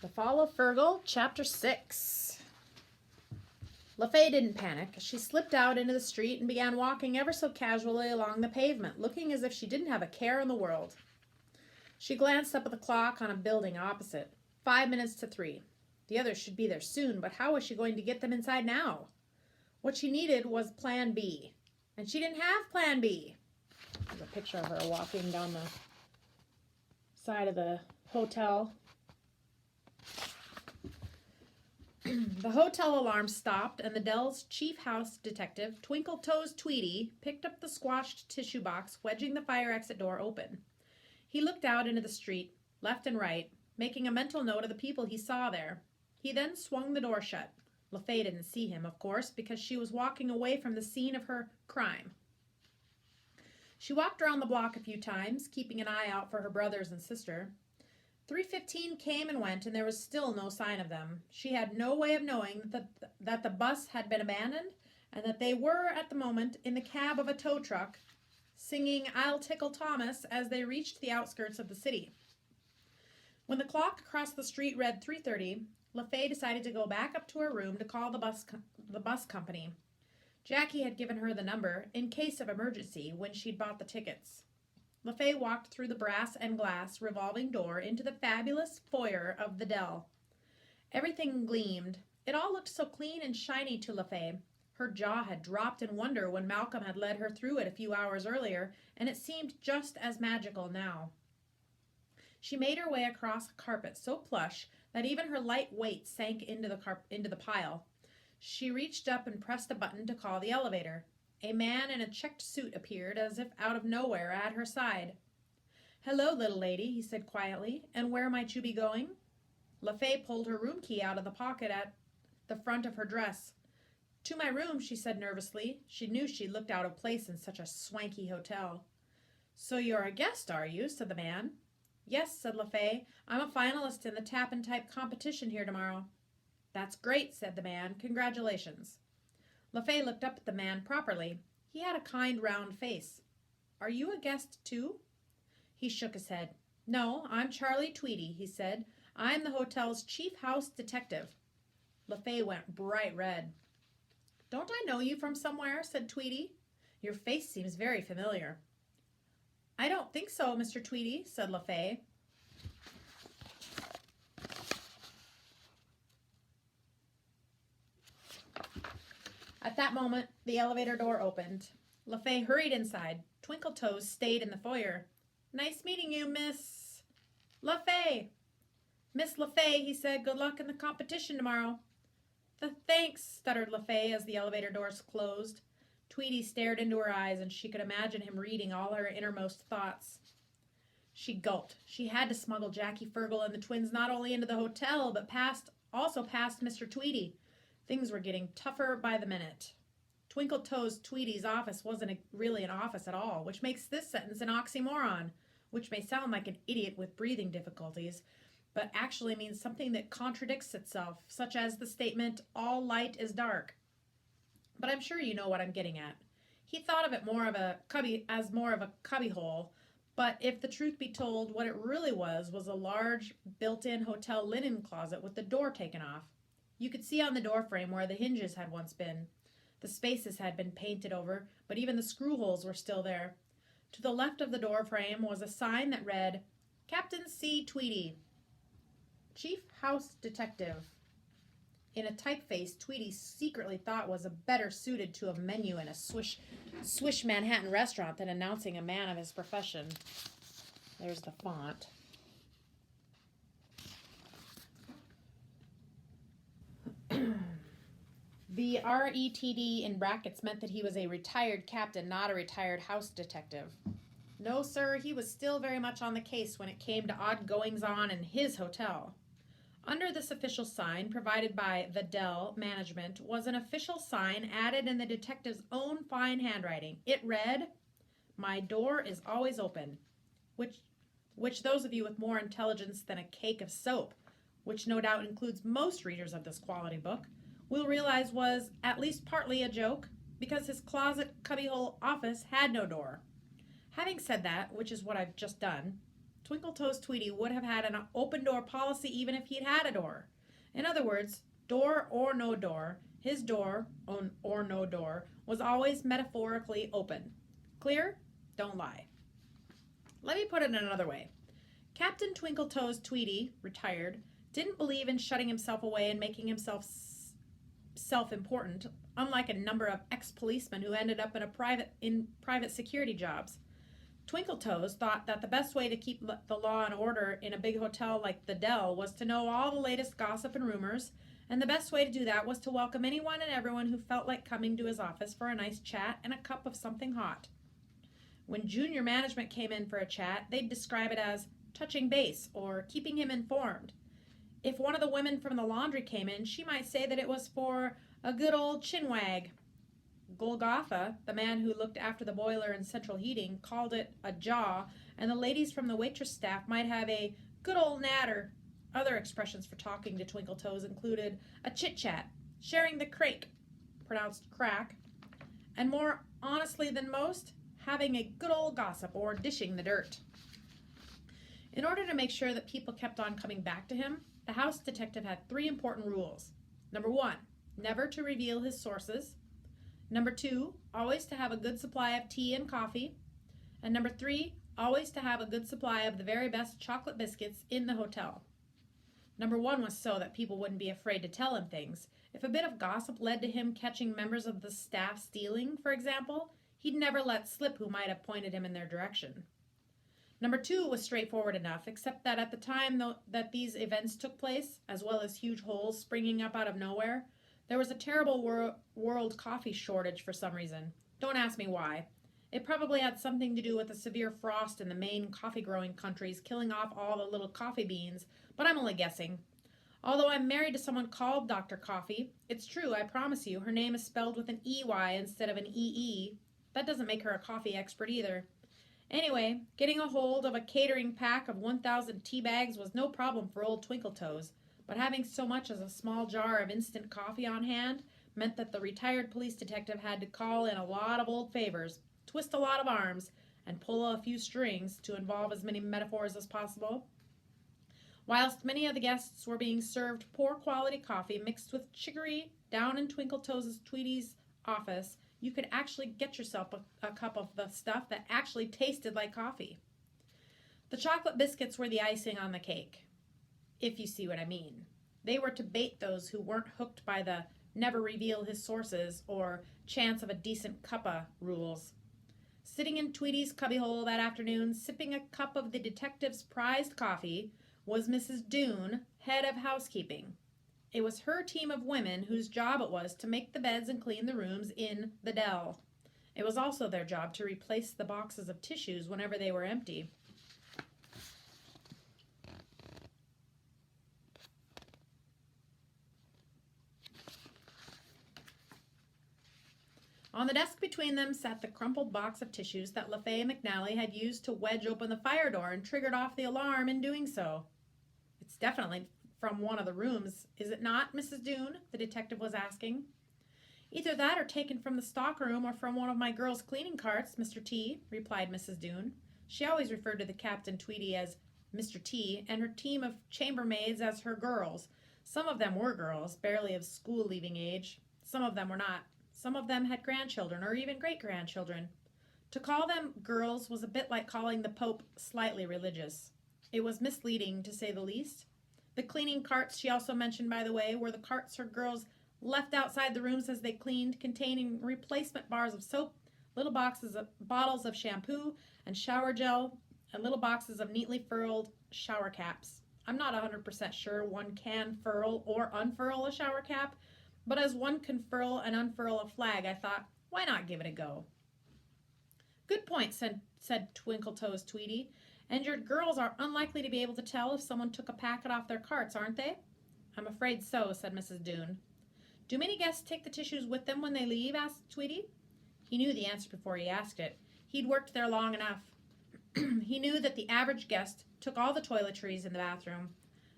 The Fall of Fergal, Chapter 6. LaFay didn't panic. She slipped out into the street and began walking ever so casually along the pavement, looking as if she didn't have a care in the world. She glanced up at the clock on a building opposite. 5 minutes to 3. The others should be there soon, but how was she going to get them inside now? What she needed was Plan B. And she didn't have Plan B. There's a picture of her walking down the side of the hotel. The hotel alarm stopped, and the Dell's chief house detective, Twinkle Toes Tweedy, picked up the squashed tissue box, wedging the fire exit door open. He looked out into the street, left and right, making a mental note of the people he saw there. He then swung the door shut. LaFay didn't see him, of course, because she was walking away from the scene of her crime. She walked around the block a few times, keeping an eye out for her brothers and sister. 3:15 came and went, and there was still no sign of them. She had no way of knowing that the bus had been abandoned, and that they were, at the moment, in the cab of a tow truck, singing "I'll Tickle Thomas" as they reached the outskirts of the city. When the clock across the street read 3:30, LaFay decided to go back up to her room to call the bus company. Jackie had given her the number, in case of emergency, when she'd bought the tickets. LaFay walked through the brass and glass revolving door into the fabulous foyer of the Dell. Everything gleamed. It all looked so clean and shiny to LaFay. Her jaw had dropped in wonder when Malcolm had led her through it a few hours earlier, and it seemed just as magical now. She made her way across a carpet so plush that even her light weight sank into the pile. She reached up and pressed a button to call the elevator. A man in a checked suit appeared, as if out of nowhere, at her side. "Hello, little lady," he said quietly, "and where might you be going?" LaFay pulled her room key out of the pocket at the front of her dress. "To my room," she said nervously. She knew she looked out of place in such a swanky hotel. "So you're a guest, are you?" said the man. "Yes," said LaFay. "I'm a finalist in the tap and type competition here tomorrow." "That's great," said the man. "Congratulations." LaFay looked up at the man properly. He had a kind, round face. "Are you a guest, too?" He shook his head. "No, I'm Charlie Tweedy," he said. "I'm the hotel's chief house detective." LaFay went bright red. "Don't I know you from somewhere?" said Tweedy. "Your face seems very familiar." "I don't think so, Mr. Tweedy," said LaFay. At that moment, the elevator door opened. LaFay hurried inside. Twinkle Toes stayed in the foyer. "Nice meeting you, Miss LaFay." "Miss LaFay," he said. "Good luck in the competition tomorrow." Thanks," stuttered LaFay as the elevator doors closed. Tweedy stared into her eyes, and she could imagine him reading all her innermost thoughts. She gulped. She had to smuggle Jackie Fergal and the twins not only into the hotel, but also past Mr. Tweedy. Things were getting tougher by the minute. Twinkle Toes Tweedy's office wasn't really an office at all, which makes this sentence an oxymoron, which may sound like an idiot with breathing difficulties, but actually means something that contradicts itself, such as the statement, "all light is dark." But I'm sure you know what I'm getting at. He thought of it more of a cubbyhole, but if the truth be told, what it really was a large built-in hotel linen closet with the door taken off. You could see on the doorframe where the hinges had once been. The spaces had been painted over, but even the screw holes were still there. To the left of the doorframe was a sign that read, "Captain C. Tweedy, Chief House Detective," in a typeface Tweedy secretly thought was better suited to a menu in a swish Manhattan restaurant than announcing a man of his profession. There's the font. The RETD in brackets meant that he was a retired captain, not a retired house detective. No, sir, he was still very much on the case when it came to odd goings-on in his hotel. Under this official sign, provided by the Dell management, was an official sign added in the detective's own fine handwriting. It read, "My door is always open," which those of you with more intelligence than a cake of soap, which no doubt includes most readers of this quality book, will realize was at least partly a joke, because his closet cubbyhole office had no door. Having said that, which is what I've just done, Twinkle-Toes Tweety would have had an open-door policy even if he'd had a door. In other words, door or no door, his door, or no door, was always metaphorically open. Clear? Don't lie. Let me put it in another way. Captain Twinkle-Toes Tweety, retired, didn't believe in shutting himself away and making himself self-important, unlike a number of ex-policemen who ended up in private security jobs. Twinkle-Toes thought that the best way to keep the law and order in a big hotel like the Dell was to know all the latest gossip and rumors, and the best way to do that was to welcome anyone and everyone who felt like coming to his office for a nice chat and a cup of something hot. When junior management came in for a chat, they'd describe it as touching base or keeping him informed. If one of the women from the laundry came in, she might say that it was for a good old chinwag. Golgotha, the man who looked after the boiler and central heating, called it a jaw, and the ladies from the waitress staff might have a good old natter. Other expressions for talking to Twinkle-Toes included a chit-chat, sharing the crake, pronounced crack, and more honestly than most, having a good old gossip or dishing the dirt. In order to make sure that people kept on coming back to him, the house detective had 3 important rules. Number 1, never to reveal his sources. Number 2, always to have a good supply of tea and coffee. And number 3, always to have a good supply of the very best chocolate biscuits in the hotel. Number 1 was so that people wouldn't be afraid to tell him things. If a bit of gossip led to him catching members of the staff stealing, for example, he'd never let slip who might have pointed him in their direction. Number 2 was straightforward enough, except that at the time that these events took place, as well as huge holes springing up out of nowhere, there was a terrible world coffee shortage for some reason. Don't ask me why. It probably had something to do with a severe frost in the main coffee-growing countries, killing off all the little coffee beans, but I'm only guessing. Although I'm married to someone called Dr. Coffee, it's true, I promise you, her name is spelled with an EY instead of an EE. That doesn't make her a coffee expert either. Anyway, getting a hold of a catering pack of 1,000 tea bags was no problem for old Twinkle-Toes, but having so much as a small jar of instant coffee on hand meant that the retired police detective had to call in a lot of old favors, twist a lot of arms, and pull a few strings to involve as many metaphors as possible. Whilst many of the guests were being served poor quality coffee mixed with chicory down in Twinkle-Toes Tweety's office, you could actually get yourself a cup of the stuff that actually tasted like coffee. The chocolate biscuits were the icing on the cake, if you see what I mean. They were to bait those who weren't hooked by the never reveal his sources or chance of a decent cuppa rules. Sitting in Tweety's cubbyhole that afternoon, sipping a cup of the detective's prized coffee, was Mrs. Doone, head of housekeeping. It was her team of women whose job it was to make the beds and clean the rooms in the Dell. It was also their job to replace the boxes of tissues whenever they were empty. On the desk between them sat the crumpled box of tissues that LaFay McNally had used to wedge open the fire door and triggered off the alarm in doing so. It's definitely from one of the rooms, is it not, Mrs. Doone? The detective was asking. Either that or taken from the stockroom or from one of my girls' cleaning carts, Mr. T, replied Mrs. Doone. She always referred to the Captain Tweety as Mr. T and her team of chambermaids as her girls. Some of them were girls, barely of school-leaving age. Some of them were not. Some of them had grandchildren or even great-grandchildren. To call them girls was a bit like calling the Pope slightly religious. It was misleading, to say the least. The cleaning carts she also mentioned, by the way, were the carts her girls left outside the rooms as they cleaned, containing replacement bars of soap, little bottles of shampoo and shower gel, and little boxes of neatly furled shower caps. I'm not 100% sure one can furl or unfurl a shower cap, but as one can furl and unfurl a flag, I thought, why not give it a go? Good point, said Twinkle-Toes Tweety. And your girls are unlikely to be able to tell if someone took a packet off their carts, aren't they? I'm afraid so, said Mrs. Doone. Do many guests take the tissues with them when they leave? Asked Tweety. He knew the answer before he asked it. He'd worked there long enough. He knew that the average guest took all the toiletries in the bathroom.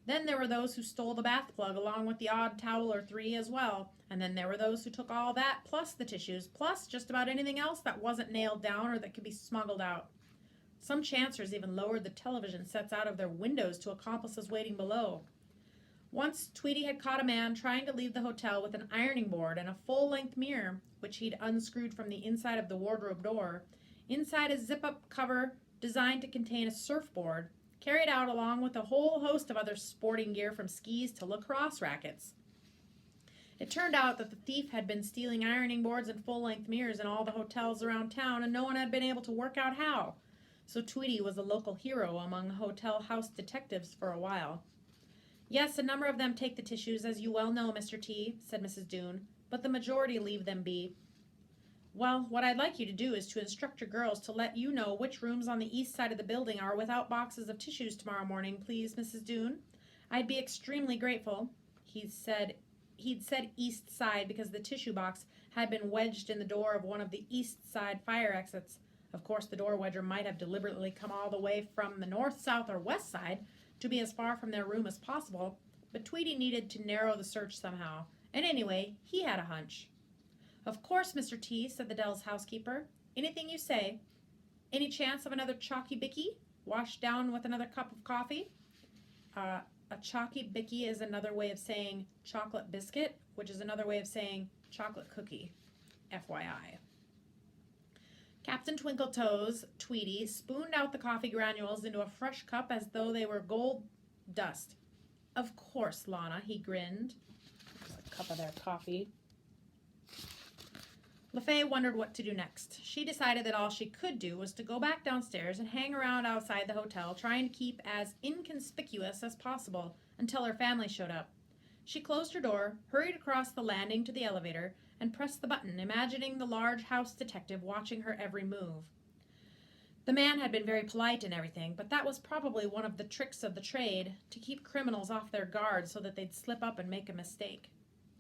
Then there were those who stole the bath plug along with the odd towel or 3 as well. And then there were those who took all that plus the tissues, plus just about anything else that wasn't nailed down or that could be smuggled out. Some chancers even lowered the television sets out of their windows to accomplices waiting below. Once, Tweety had caught a man trying to leave the hotel with an ironing board and a full-length mirror, which he'd unscrewed from the inside of the wardrobe door, inside a zip-up cover designed to contain a surfboard, carried out along with a whole host of other sporting gear from skis to lacrosse rackets. It turned out that the thief had been stealing ironing boards and full-length mirrors in all the hotels around town, and no one had been able to work out how. So Tweety was a local hero among hotel house detectives for a while. "Yes, a number of them take the tissues, as you well know, Mr. T," said Mrs. Doone, "but the majority leave them be." "Well, what I'd like you to do is to instruct your girls to let you know which rooms on the east side of the building are without boxes of tissues tomorrow morning, please, Mrs. Doone. I'd be extremely grateful." He'd said east side because the tissue box had been wedged in the door of one of the east side fire exits. Of course, the door wedger might have deliberately come all the way from the north, south, or west side to be as far from their room as possible, but Tweety needed to narrow the search somehow, and anyway, he had a hunch. "Of course, Mr. T," said the Dell's housekeeper. "Anything you say. Any chance of another chalky bicky, washed down with another cup of coffee?" A chalky bicky is another way of saying chocolate biscuit, which is another way of saying chocolate cookie. FYI. Captain Twinkletoes, Tweety, spooned out the coffee granules into a fresh cup as though they were gold dust. "Of course, Lana," he grinned. There's a cup of their coffee. LaFay wondered what to do next. She decided that all she could do was to go back downstairs and hang around outside the hotel, trying to keep as inconspicuous as possible until her family showed up. She closed her door, hurried across the landing to the elevator, and pressed the button, imagining the large house detective watching her every move. The man had been very polite and everything, but that was probably one of the tricks of the trade, to keep criminals off their guard so that they'd slip up and make a mistake.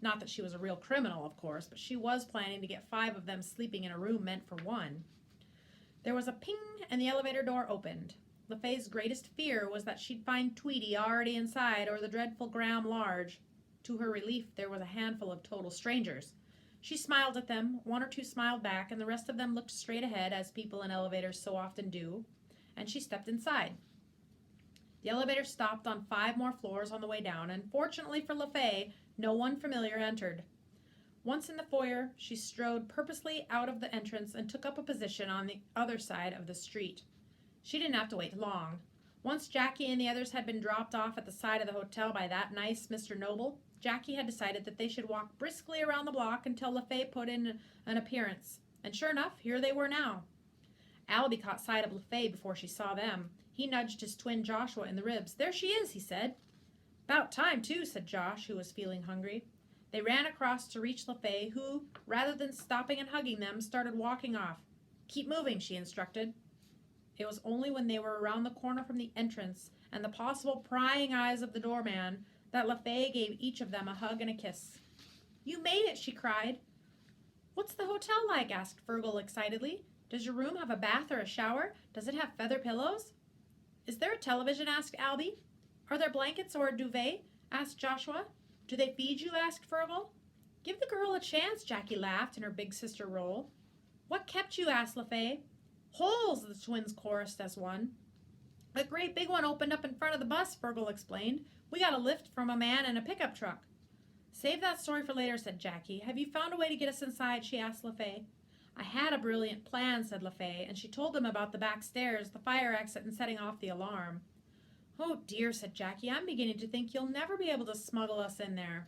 Not that she was a real criminal, of course, but she was planning to get 5 of them sleeping in a room meant for one. There was a ping, and the elevator door opened. LaFay's greatest fear was that she'd find Tweety already inside, or the dreadful Graham Large. To her relief, there was a handful of total strangers. She smiled at them, 1 or 2 smiled back, and the rest of them looked straight ahead, as people in elevators so often do, and she stepped inside. The elevator stopped on 5 more floors on the way down, and fortunately for LaFay, no one familiar entered. Once in the foyer, she strode purposely out of the entrance and took up a position on the other side of the street. She didn't have to wait long. Once Jackie and the others had been dropped off at the side of the hotel by that nice Mr. Noble, Jackie had decided that they should walk briskly around the block until LaFay put in an appearance. And sure enough, here they were now. Albie caught sight of LaFay before she saw them. He nudged his twin Joshua in the ribs. "There she is," he said. "About time, too," said Josh, who was feeling hungry. They ran across to reach LaFay, who, rather than stopping and hugging them, started walking off. "Keep moving," she instructed. It was only when they were around the corner from the entrance and the possible prying eyes of the doorman that LaFay gave each of them a hug and a kiss. "You made it," she cried. "What's the hotel like?" asked Fergal excitedly. "Does your room have a bath or a shower? Does it have feather pillows?" "Is there a television?" asked Albie. "Are there blankets or a duvet?" asked Joshua. "Do they feed you?" asked Fergal. "Give the girl a chance," Jackie laughed in her big sister role. "What kept you?" asked LaFay. "Holes," the twins chorused as one. "A great big one opened up in front of the bus," Fergal explained. "We got a lift from a man in a pickup truck." "Save that story for later," said Jackie. "Have you found a way to get us inside?" she asked LaFay. "I had a brilliant plan," said LaFay, and she told them about the back stairs, the fire exit, and setting off the alarm. "Oh dear," said Jackie, "I'm beginning to think you'll never be able to smuggle us in there."